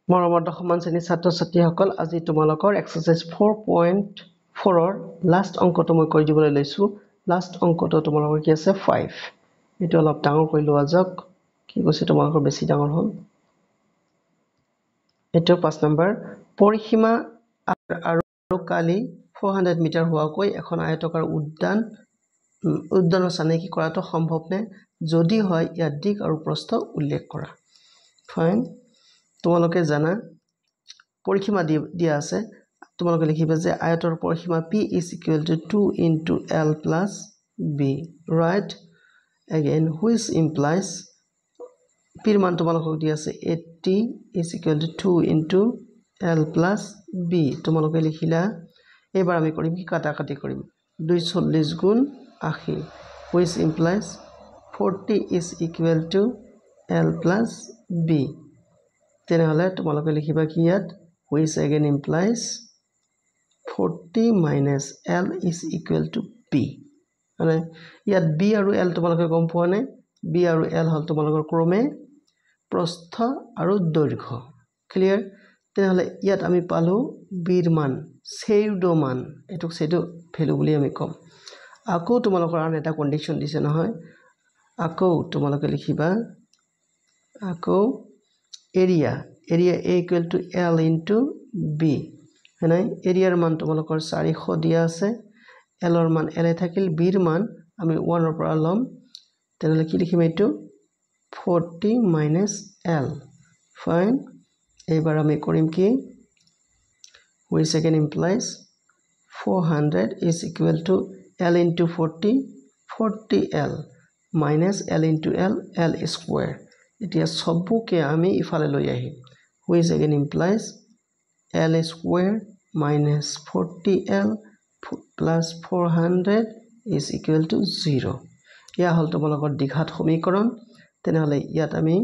মৰমৰ দশমমান শ্ৰেণীৰ ছাত্ৰ ছাত্ৰীসকল আজি তোমালোকৰ এক্সাৰসাইজ 4.4 ৰ লাষ্ট অংকটো মই কৰি দিবলৈ লৈছো লাষ্ট অংকটো তোমালোকৰ কি আছে 5 এটো অলপ ডাঙৰ কৰি লোৱা যাওক কি কৈছে তোমালোকৰ বেছি ডাঙৰ হ'ল এটো 5 নম্বৰ পৰিসীমা আৰু কালি 400 মিটাৰ হোৱাকৈ এখন আয়তকাৰ উদ্যানৰ চানেকি কৰাটো সম্ভৱ নে যদি হয় ইয়াৰ দিক আৰু প্ৰস্থ উল্লেখ কৰা ফাইন তোমালোকে জানা পৰিসীমা দিয়া আছে তোমালোকে লিখিবা যে আয়তৰ পৰিসীমা p = 2 into l plus b right again which implies p ৰ মান তোমালোকক দিয়া আছে 80 = 2 into l plus b তোমালোকে লিখিলা এবাৰ আমি কৰিম কি কাটাকাটি কৰিম 240 গুণ 80 which implies 40 is equal to l plus b তেনেহলে তোমালোকে লিখিবা কি ইয়াত which again implies 40 minus l is equal to b মানে ইয়াত b আৰু l তোমালোকে গম পোৱা নে b আৰু l হল তোমালোকৰ ক্ৰমে প্ৰস্থ আৰু দৈৰ্ঘ্য ক্লিয়াৰ তেনেহলে ইয়াত আমি পালো b ৰ মান চেউডো মান এটুক সেটো ভ্যালু বুলি আমি কম আকৌ তোমালোকৰ আন এটা কন্ডিশন দিছে নহয় আকৌ তোমালোকে লিখিবা আকৌ area a equal to l into b হয়নে এৰিয়াৰ মান তোমালোকৰ 400 দিয়া আছে l ৰ মান l থাকিল b ৰ মান আমি 1 ৰ পৰা লম তেনেহলে কি লিখিম এটো 40 minus l ফাইন এবাৰ আমি কৰিম কি which again implies 400 is equal to l into 40 40l minus l into l square এতিয়া সবকে আমি ইফালে লৈ আহিম which again implies l square minus 40l plus 400 is equal to 0 ইয়া হল তোমালোকৰ দ্বিঘাত সমীকৰণ তেনেহলে ইয়াত আমি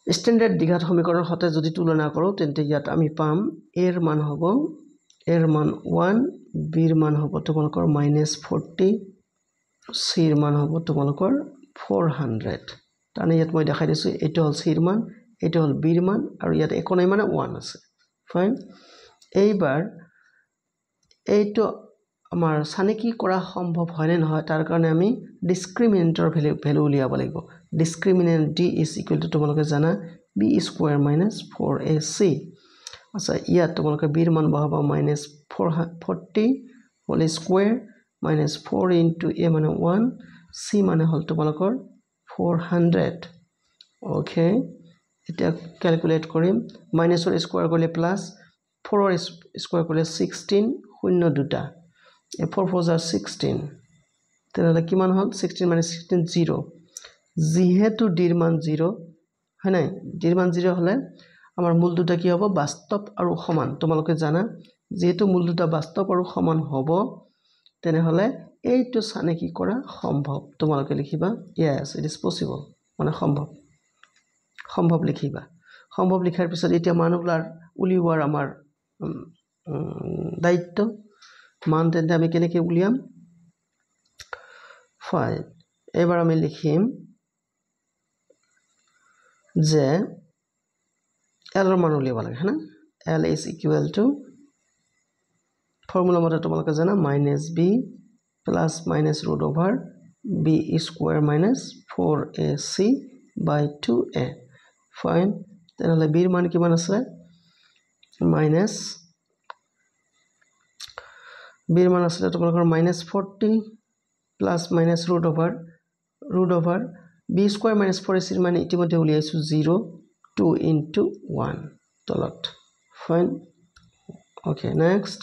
স্ট্যান্ডাৰ্ড দ্বিঘাত সমীকৰণৰ হতে যদি তুলনা কৰো তেন্তে ইয়াত আমি পাম a ৰ মান হ'ব a ৰ মান 1 b ৰ মান হ'ব তোমালোকৰ -40 c ৰ মান হ'ব তোমালোকৰ 400 তানে ইয়াত মই দেখাই দিছো এটো হল c ৰ মান এটো হল b ৰ মান আৰু ইয়াত একো নাই মানে 1 আছে ফাইন এইবাৰ এইটো আমাৰ চানেকি কৰা সম্ভৱ হয় নে নহয় তাৰ কাৰণে আমি ডিসক্ৰিমিনেন্টৰ ভ্যালু উলিয়াব লাগিব ডিসক্ৰিমিনেন্ট d is equal to তোমালোকে জানা b square minus 4ac আচ্ছা ইয়াত তোমালোকে b ৰ মান বহাবা -440 whole square minus 4 into a মানে 1 c মানে হল তোমালোকৰ 400 ওকে এটা ক্যালকুলেট কৰিম মাইনাস ৰ স্কয়াৰ কৰিলে প্লাস 4 ৰ স্কয়াৰ কৰিলে 16 শূন্য দুটা 4 4 are 16 তেনেহলে কিমান হল 16 minus 16 0 যেহেতু d ৰ মান 0 হয় নাই d ৰ মান 0 হলে আমাৰ মূল দুটা কি হ'ব বাস্তৱ আৰু সমান তোমালোকে জানা যেহেতু মূল দুটা বাস্তৱ আৰু সমান হ'ব তেনেহলে এইটো চানেকি কৰা সম্ভৱ তোমালোকে লিখিবা yes it is possible মানে সম্ভৱ লিখিবা সম্ভৱ লিখাৰ পিছত এতিয়া মানগুলাৰ উলিওৱাৰ আমাৰ দায়িত্ব মান তেন্তে আমি কেনেকৈ উলিয়াম ফাইন এবাৰ আমি লিখিম যে l ৰ মান উলিয়াব লাগে হনা l is equal to formula মতে তোমালোকে জানা -b plus minus root over b square minus 4ac by 2a fine তেনেহলে b ৰ মান কিমান আছে মাইনাস b ৰ মান আছে তোমালোকৰ -40 plus minus root over b square minus 4ac ৰ মান ইতিমধ্যে উলিয়াইছো 0 2 into 1 তলত ফাইন ওকে নেক্সট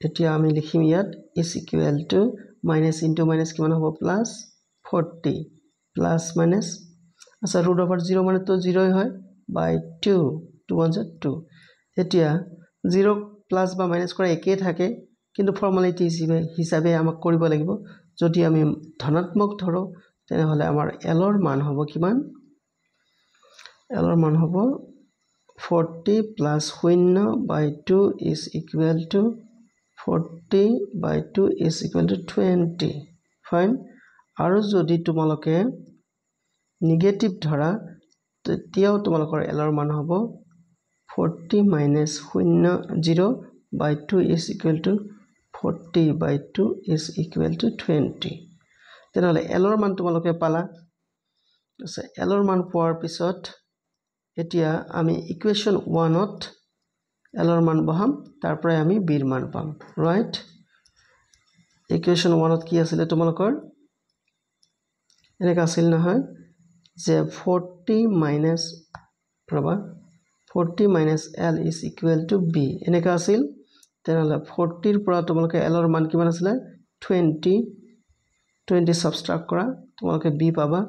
এতিয়া আমি লিখিম ইয়াত is equal to minus into minus কিমান হ'ব plus 40 plus minus আচ্ছা root over 0 মানে তো 0 হয় by 2 2 1 2 এতিয়া 0 plus বা minus কৰা একে থাকে কিন্তু ফৰ্মালিটি হিচাপে আমাক কৰিব লাগিব যদি আমি ধনাত্মক ধৰো তেনেহলে আমাৰ l ৰ মান হ'ব কিমান l ৰ মান হ'ব 40 plus 0 by 2 is equal to 40 by 2 is equal to 20 fine আৰু যদি তোমালোকে নেগেটিভ ধৰা তেতিয়াও তোমালোকৰ L ৰ মান হ'ব 40 minus 0 by 2 is equal to 40 by 2 is equal to 20 তেনেহলে L ৰ মান তোমালোকে পালা আছে L ৰ মান পোৱাৰ পিছত এতিয়া আমি ইকুৱেশ্যন 1 ত L ৰ মান বহাম তাৰ পৰা আমি B ৰ মান পাম ৰাইট ইকুৱেশ্যন 1 ত কি আছিল তোমালোকৰ এনেকা আছিল নহয় যে 40 minus L is equal to B এনেকা আছিল তেনেহলে 40 ৰ পৰা তোমালোকে L ৰ মান কিমান আছিল 20 সাবট্ৰাক্ট কৰা তোমালোকে B পাবা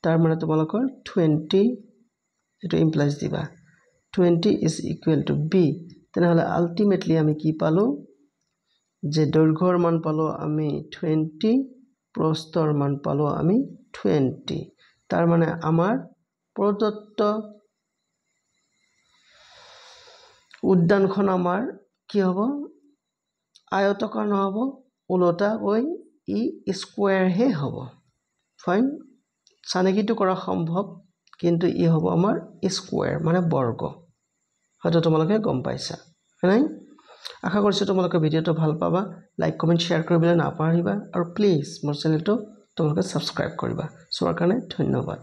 তাৰ মানে তোমালোকৰ 20 এটো ইমপ্লাইজ দিবা 20 is equal to B তেনেহলে আলটিমেটলি আমি কি পালো যে দৈৰ্ঘ্যৰ মান পালো আমি 20 প্ৰস্থৰ মান পালো আমি 20 তাৰ মানে আমাৰ প্ৰদত্ত উদ্যানখন আমাৰ কি হ'ব আয়তাকাৰ নহব উলটা হৈ ই স্কয়াৰ হে হ'ব ফাইন চানেকিটো কৰা সম্ভৱ কিন্তু ই হ'ব আমাৰ স্কয়াৰ মানে বৰ্গ হয়তো তোমালোকে গম পাইছা নাই আশা কৰিছো তোমালোকে ভিডিওটো ভাল পাবা লাইক কমেন্ট শেয়াৰ কৰিবলৈ নাপাহৰিবা আৰু প্লিজ মোৰ চেনেলটো তোমালোকে সাবস্ক্ৰাইব কৰিবা সোৱাৰ কাৰণে ধন্যবাদ